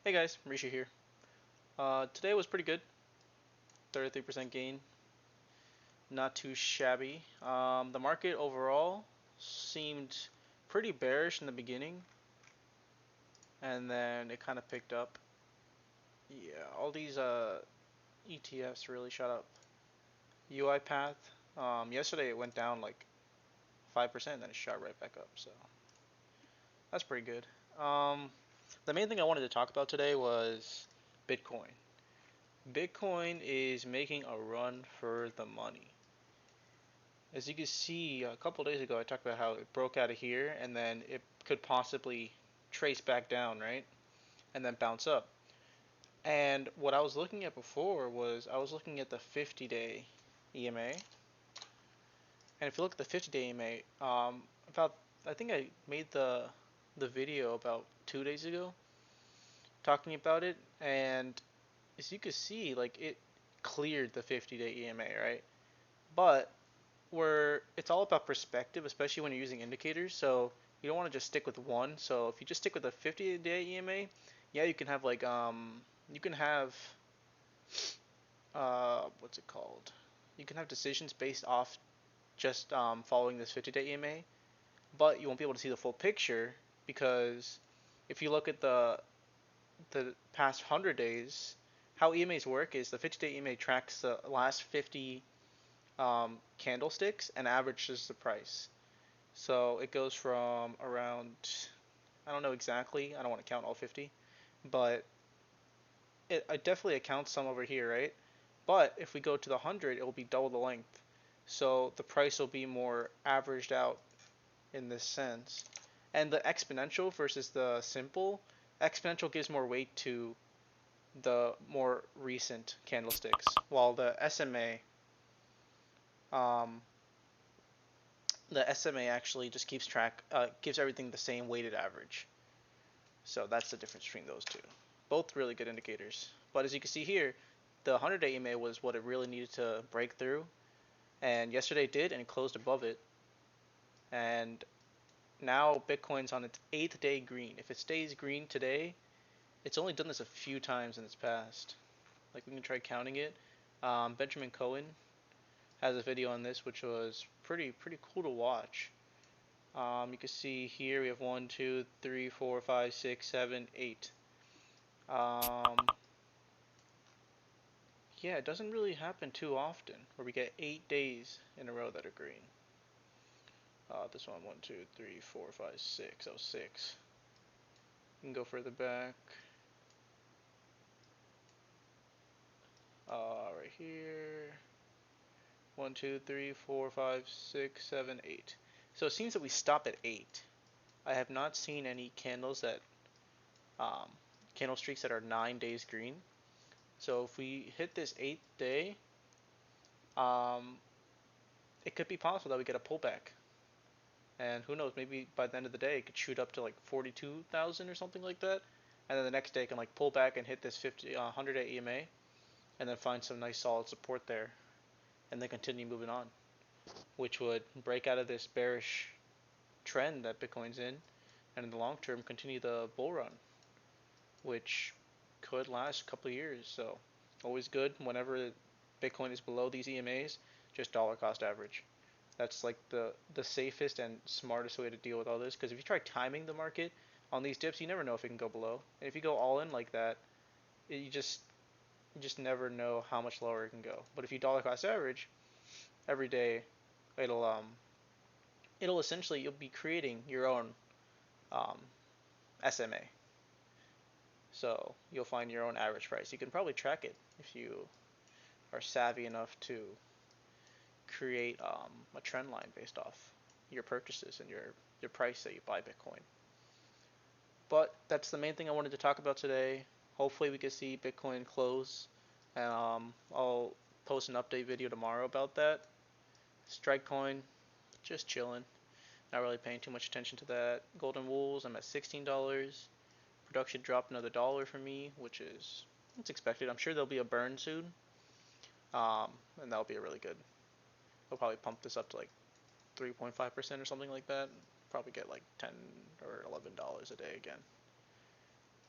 Hey guys, Rishi here. Today was pretty good. 33% gain. Not too shabby. The market overall seemed pretty bearish in the beginning, and then it kind of picked up. Yeah, all these ETFs really shot up. UiPath, yesterday it went down like 5%, then it shot right back up, so that's pretty good. The main thing I wanted to talk about today was Bitcoin. Bitcoin is making a run for the money. As you can see, a couple days ago, I talked about how it broke out of here and then it could possibly trace back down, right? And then bounce up. And what I was looking at before was I was looking at the 50-day EMA. And if you look at the 50-day EMA, about I think I made the video about 2 days ago talking about it, and as you can see, like it cleared the 50-day EMA, right? But where it's all about perspective, especially when you're using indicators. So you don't want to just stick with one. So if you just stick with a 50-day EMA, yeah, you can have like you can have what's it called? You can have decisions based off just following this 50-day EMA, but you won't be able to see the full picture because if you look at the past 100 days, how EMAs work is the 50-day EMA tracks the last 50 candlesticks and averages the price. So it goes from around, I don't know exactly, I don't want to count all 50, but it definitely accounts some over here, right? But if we go to the 100, it will be double the length. So the price will be more averaged out in this sense. And the exponential versus the simple, exponential gives more weight to the more recent candlesticks, while um, the SMA actually just keeps track, gives everything the same weighted average. So that's the difference between those two. Both really good indicators. But as you can see here, the 100-day EMA was what it really needed to break through. And yesterday it did, and it closed above it. And now Bitcoin's on its 8th day green. If it stays green today, it's only done this a few times in its past. Like we can try counting it. Benjamin Cohen has a video on this, which was pretty cool to watch. You can see here we have 1, 2, 3, 4, 5, 6, 7, 8. Um, yeah, it doesn't really happen too often where we get 8 days in a row that are green. This one, 1, 2, 3, 4, 5, 6. Oh, 6. You can go further back. Right here. 1, 2, 3, 4, 5, 6, 7, 8. So it seems that we stop at 8. I have not seen any um, candle streaks that are 9 days green. So if we hit this 8th day, um, it could be possible that we get a pullback. And who knows, maybe by the end of the day it could shoot up to like 42,000 or something like that. And then the next day it can like pull back and hit this 100-day EMA and then find some nice solid support there and then continue moving on, which would break out of this bearish trend that Bitcoin's in and in the long term continue the bull run, which could last a couple of years. So always good whenever Bitcoin is below these EMAs, just dollar cost average. That's like the safest and smartest way to deal with all this. Because if you try timing the market on these dips, you never know if it can go below. And if you go all in like that, you just never know how much lower it can go. But if you dollar cost average every day, it'll um it'll essentially you'll be creating your own um, SMA. So you'll find your own average price. You can probably track it if you are savvy enough to create a trend line based off your purchases and your price that you buy Bitcoin. But that's the main thing I wanted to talk about today. Hopefully we can see Bitcoin close. I'll post an update video tomorrow about that. Strikecoin, just chilling. Not really paying too much attention to that. Golden Wools, I'm at $16. Production dropped another dollar for me, which is it's expected. I'm sure there'll be a burn soon, and that'll be a really good. We'll probably pump this up to like 3.5% or something like that. Probably get like $10 or $11 a day again.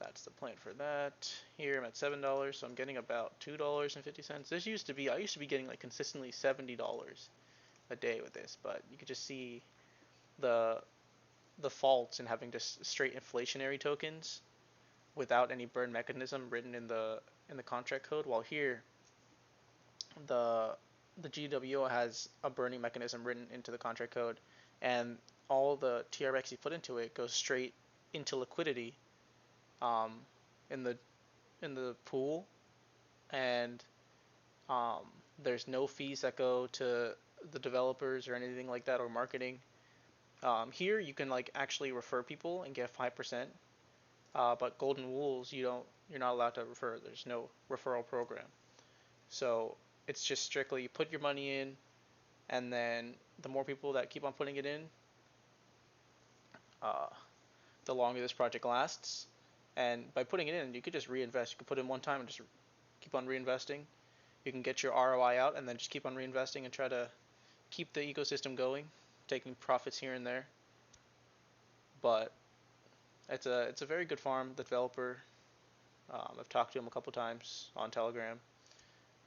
That's the plan for that. Here I'm at $7, so I'm getting about $2.50. This used to be I used to be getting like consistently $70 a day with this, but you could just see the faults in having just straight inflationary tokens without any burn mechanism written in the contract code. While here the GWO has a burning mechanism written into the contract code, and all the TRX you put into it goes straight into liquidity um, in the pool, and um, there's no fees that go to the developers or anything like that or marketing. Here you can like actually refer people and get 5%, but Golden Wools you're not allowed to refer. There's no referral program. So it's just strictly you put your money in, and then the more people that keep on putting it in, uh, the longer this project lasts. And by putting it in, you could just reinvest. You could put in one time and just keep on reinvesting. You can get your ROI out and then just keep on reinvesting and try to keep the ecosystem going, taking profits here and there. But it's a very good farm. The developer, I've talked to him a couple times on Telegram,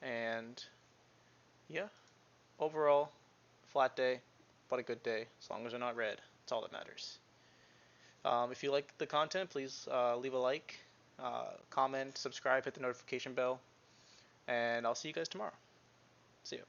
and yeah, overall, flat day, but a good day as long as they're not red. That's all that matters. If you like the content, please leave a like, comment, subscribe, hit the notification bell, and I'll see you guys tomorrow. See ya.